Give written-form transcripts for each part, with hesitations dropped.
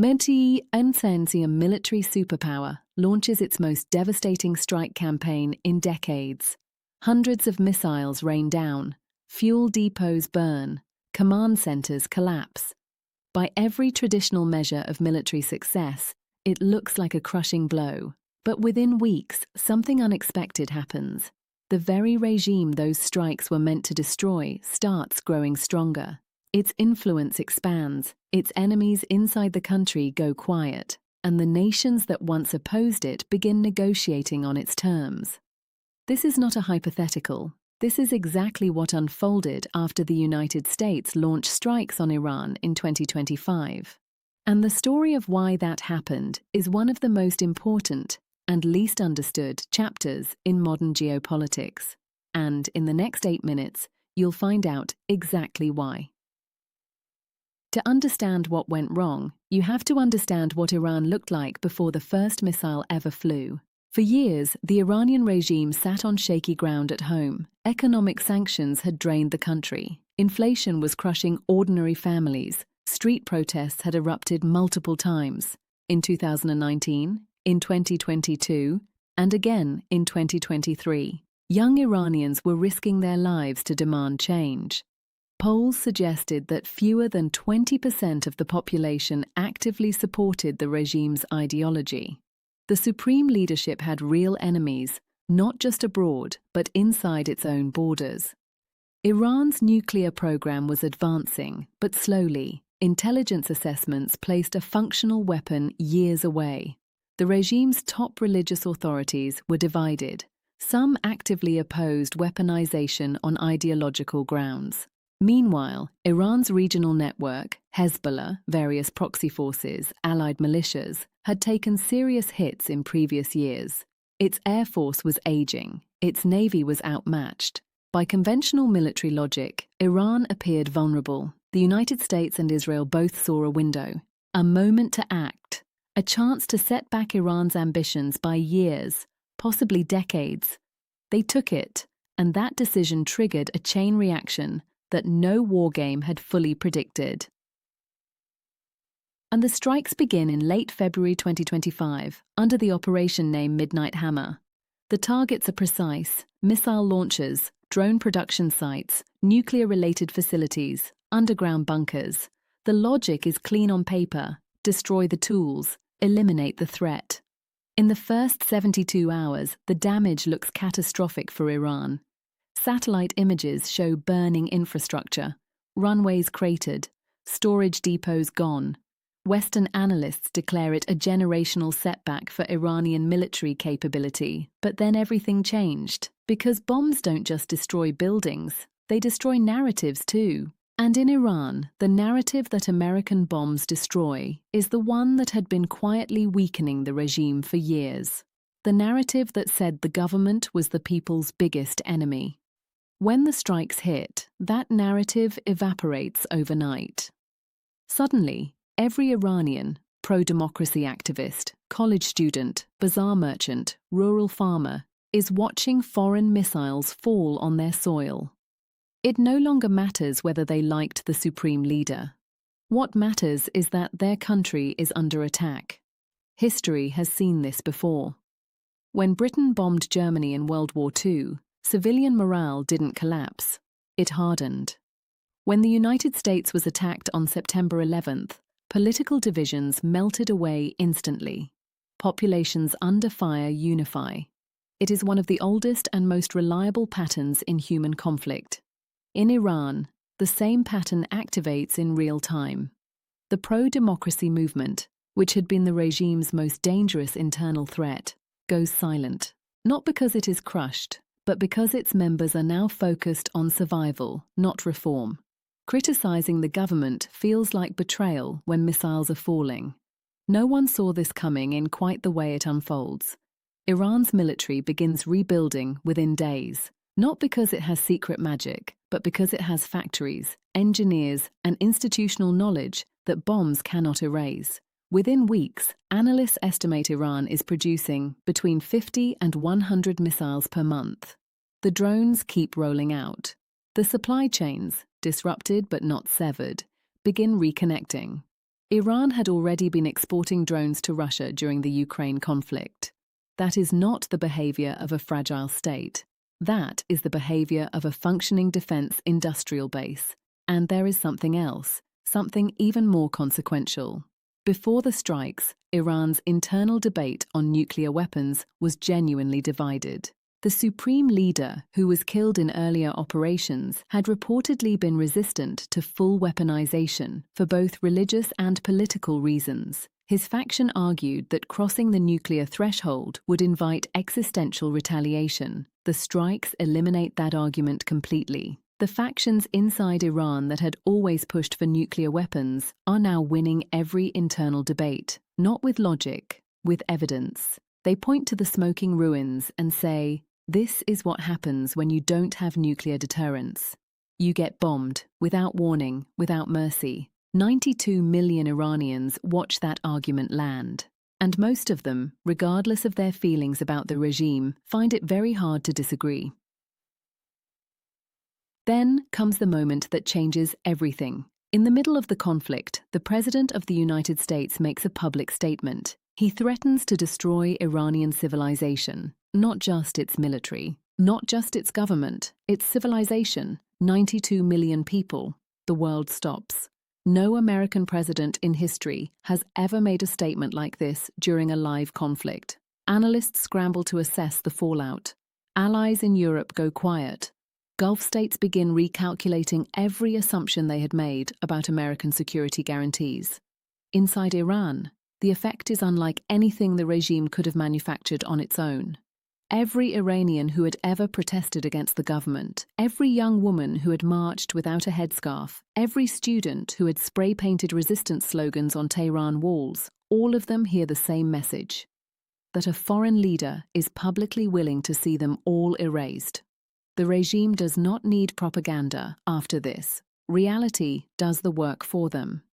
a military superpower, launches its most devastating strike campaign in decades. Hundreds of missiles rain down, fuel depots burn, command centers collapse. By every traditional measure of military success, it looks like a crushing blow. But within weeks, something unexpected happens. The very regime those strikes were meant to destroy starts growing stronger. Its influence expands, its enemies inside the country go quiet, and the nations that once opposed it begin negotiating on its terms. This is not a hypothetical. This is exactly what unfolded after the United States launched strikes on Iran in 2025. And the story of why that happened is one of the most important and least understood chapters in modern geopolitics. And in the next 8 minutes, you'll find out exactly why. To understand what went wrong, you have to understand what Iran looked like before the first missile ever flew. For years, the Iranian regime sat on shaky ground at home. Economic sanctions had drained the country. Inflation was crushing ordinary families. Street protests had erupted multiple times. In 2019, in 2022, and again in 2023. Young Iranians were risking their lives to demand change. Polls suggested that fewer than 20% of the population actively supported the regime's ideology. The supreme leadership had real enemies, not just abroad, but inside its own borders. Iran's nuclear program was advancing, but slowly. Intelligence assessments placed a functional weapon years away. The regime's top religious authorities were divided. Some actively opposed weaponization on ideological grounds. Meanwhile, Iran's regional network, Hezbollah, various proxy forces, allied militias, had taken serious hits in previous years. Its air force was aging. Its navy was outmatched. By conventional military logic, Iran appeared vulnerable. The United States and Israel both saw a window, a moment to act, a chance to set back Iran's ambitions by years, possibly decades. They took it, and that decision triggered a chain reaction that no wargame had fully predicted. And the strikes begin in late February 2025, under the operation name Midnight Hammer. The targets are precise: missile launchers, drone production sites, nuclear-related facilities, underground bunkers. The logic is clean on paper: destroy the tools, eliminate the threat. In the first 72 hours, the damage looks catastrophic for Iran. Satellite images show burning infrastructure, runways cratered, storage depots gone. Western analysts declare it a generational setback for Iranian military capability. But then everything changed, because bombs don't just destroy buildings, they destroy narratives too. And in Iran, the narrative that American bombs destroy is the one that had been quietly weakening the regime for years. The narrative that said the government was the people's biggest enemy. When the strikes hit, that narrative evaporates overnight. Suddenly, every Iranian, pro-democracy activist, college student, bazaar merchant, rural farmer, is watching foreign missiles fall on their soil. It no longer matters whether they liked the supreme leader. What matters is that their country is under attack. History has seen this before. When Britain bombed Germany in World War II, civilian morale didn't collapse. It hardened. When the United States was attacked on September 11th, political divisions melted away instantly. Populations under fire unify. It is one of the oldest and most reliable patterns in human conflict. In Iran, the same pattern activates in real time. The pro-democracy movement, which had been the regime's most dangerous internal threat, goes silent. Not because it is crushed, but because its members are now focused on survival, not reform. Criticizing the government feels like betrayal when missiles are falling. No one saw this coming in quite the way it unfolds. Iran's military begins rebuilding within days, not because it has secret magic, but because it has factories, engineers, and institutional knowledge that bombs cannot erase. Within weeks, analysts estimate Iran is producing between 50 and 100 missiles per month. The drones keep rolling out. The supply chains, disrupted but not severed, begin reconnecting. Iran had already been exporting drones to Russia during the Ukraine conflict. That is not the behavior of a fragile state. That is the behavior of a functioning defense industrial base. And there is something else, something even more consequential. Before the strikes, Iran's internal debate on nuclear weapons was genuinely divided. The supreme leader, who was killed in earlier operations, had reportedly been resistant to full weaponization for both religious and political reasons. His faction argued that crossing the nuclear threshold would invite existential retaliation. The strikes eliminate that argument completely. The factions inside Iran that had always pushed for nuclear weapons are now winning every internal debate, not with logic, with evidence. They point to the smoking ruins and say, "This is what happens when you don't have nuclear deterrence. You get bombed, without warning, without mercy." 92 million Iranians watch that argument land. And most of them, regardless of their feelings about the regime, find it very hard to disagree. Then comes the moment that changes everything. In the middle of the conflict, the President of the United States makes a public statement. He threatens to destroy Iranian civilization, not just its military, not just its government, its civilization, 92 million people. The world stops. No American president in history has ever made a statement like this during a live conflict. Analysts scramble to assess the fallout. Allies in Europe go quiet. Gulf states begin recalculating every assumption they had made about American security guarantees. Inside Iran, the effect is unlike anything the regime could have manufactured on its own. Every Iranian who had ever protested against the government, every young woman who had marched without a headscarf, every student who had spray-painted resistance slogans on Tehran walls, all of them hear the same message: that a foreign leader is publicly willing to see them all erased. The regime does not need propaganda after this. Reality does the work for them.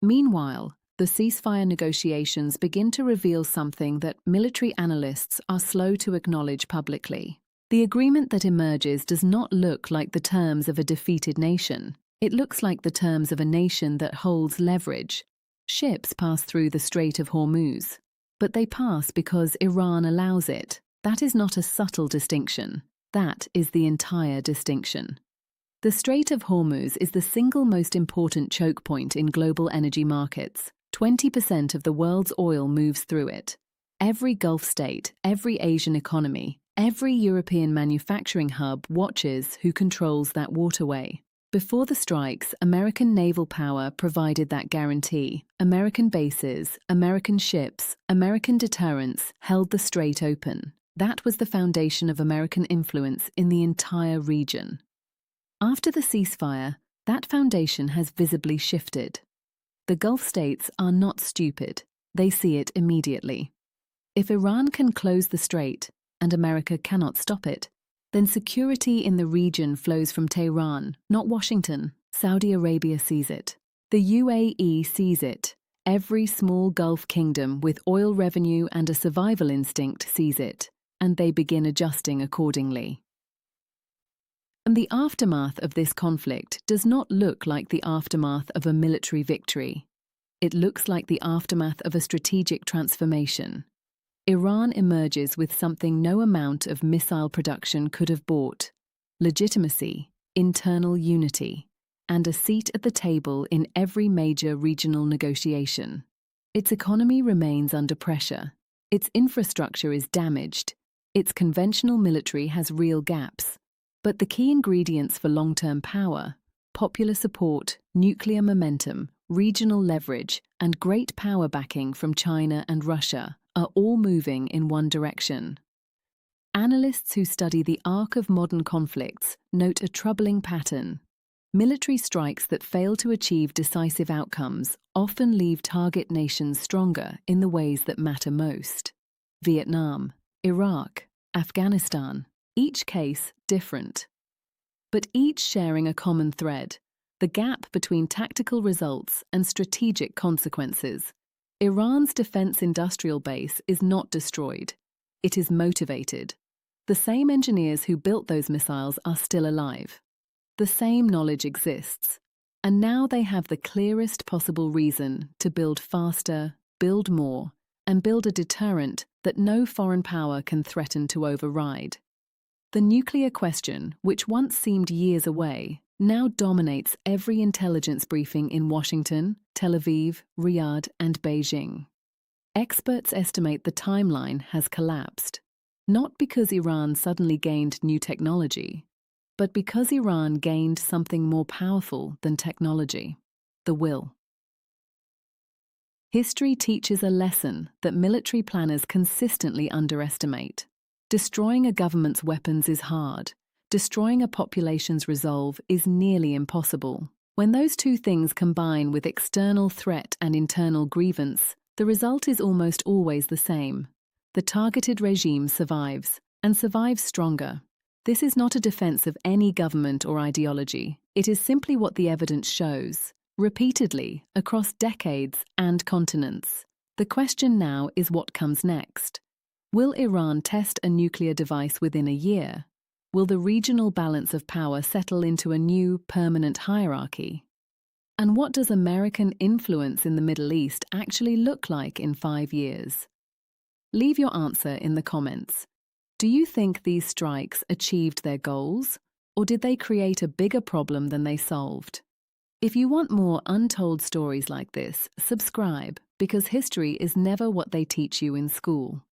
Meanwhile, the ceasefire negotiations begin to reveal something that military analysts are slow to acknowledge publicly. The agreement that emerges does not look like the terms of a defeated nation. It looks like the terms of a nation that holds leverage. Ships pass through the Strait of Hormuz, but they pass because Iran allows it. That is not a subtle distinction. That is the entire distinction. The Strait of Hormuz is the single most important choke point in global energy markets. 20% of the world's oil moves through it. Every Gulf state, every Asian economy, every European manufacturing hub watches who controls that waterway. Before the strikes, American naval power provided that guarantee. American bases, American ships, American deterrence held the strait open. That was the foundation of American influence in the entire region. After the ceasefire, that foundation has visibly shifted. The Gulf states are not stupid. They see it immediately. If Iran can close the strait, and America cannot stop it, then security in the region flows from Tehran, not Washington. Saudi Arabia sees it. The UAE sees it. Every small Gulf kingdom with oil revenue and a survival instinct sees it, and they begin adjusting accordingly. And the aftermath of this conflict does not look like the aftermath of a military victory. It looks like the aftermath of a strategic transformation. Iran emerges with something no amount of missile production could have bought: legitimacy, internal unity, and a seat at the table in every major regional negotiation. Its economy remains under pressure. Its infrastructure is damaged. Its conventional military has real gaps. But the key ingredients for long-term power, popular support, nuclear momentum, regional leverage, and great power backing from China and Russia, are all moving in one direction. Analysts who study the arc of modern conflicts note a troubling pattern. Military strikes that fail to achieve decisive outcomes often leave target nations stronger in the ways that matter most. Vietnam, Iraq, Afghanistan, each case different. But each sharing a common thread: the gap between tactical results and strategic consequences. Iran's defense industrial base is not destroyed. It is motivated. The same engineers who built those missiles are still alive. The same knowledge exists. And now they have the clearest possible reason to build faster, build more, and build a deterrent that no foreign power can threaten to override. The nuclear question, which once seemed years away, now dominates every intelligence briefing in Washington, Tel Aviv, Riyadh, and Beijing. Experts estimate the timeline has collapsed, not because Iran suddenly gained new technology, but because Iran gained something more powerful than technology: the will. History teaches a lesson that military planners consistently underestimate. Destroying a government's weapons is hard. Destroying a population's resolve is nearly impossible. When those two things combine with external threat and internal grievance, the result is almost always the same. The targeted regime survives, and survives stronger. This is not a defense of any government or ideology. It is simply what the evidence shows, repeatedly, across decades and continents. The question now is what comes next. Will Iran test a nuclear device within a year? Will the regional balance of power settle into a new, permanent hierarchy? And what does American influence in the Middle East actually look like in 5 years? Leave your answer in the comments. Do you think these strikes achieved their goals, or did they create a bigger problem than they solved? If you want more untold stories like this, subscribe, because history is never what they teach you in school.